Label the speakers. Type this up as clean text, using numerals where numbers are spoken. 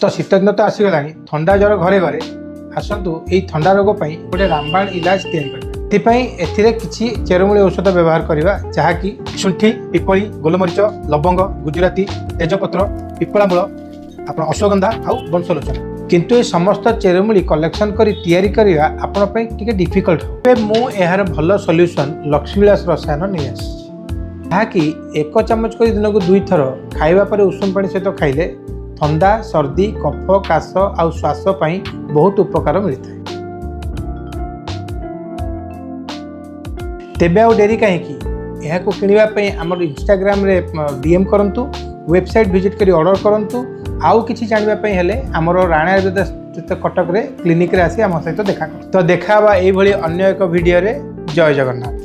Speaker 1: तो शीत दिन तो आसीगला थंडा ज्वर घरे घरे आसतु यही थंडा रोग गोटे रामबाण इलाज या किसी चेरमूली औषध व्यवहार करवा जहाँकि शुंठी पिपली गोलमरीच लवंग गुजराती तेजपत्र पिपलामूल आप अश्वगंधा आउ बंशलोचना किंतु ये समस्त चेरमूली कलेक्शन करी तैयारी करवा आपण टिके डिफिकल्ट हो मु यार भल सॉल्यूशन लक्ष्मीविलास रसायन नहीं आसी जहाँकि 1 चामच कर दिन को 2 थर खाइबा पर उषुम पानी सहित खाइले थंडा सर्दी कफ काश आउ श्वास बहुत उपकार मिलता है। तेबे आउ डेरी कहीं यहाँ किणापी आम इंस्टाग्राम रे डीएम करंतु वेबसाइट विजिट करी ऑर्डर करंतु आउ किछि जानिबा हेले आमर राणा आयुर्वेद स्थित कटक रे क्लिनिक रे आसी आम सहित देखा तो देखा एई भली अन्य एक वीडियो रे। जय जगन्नाथ।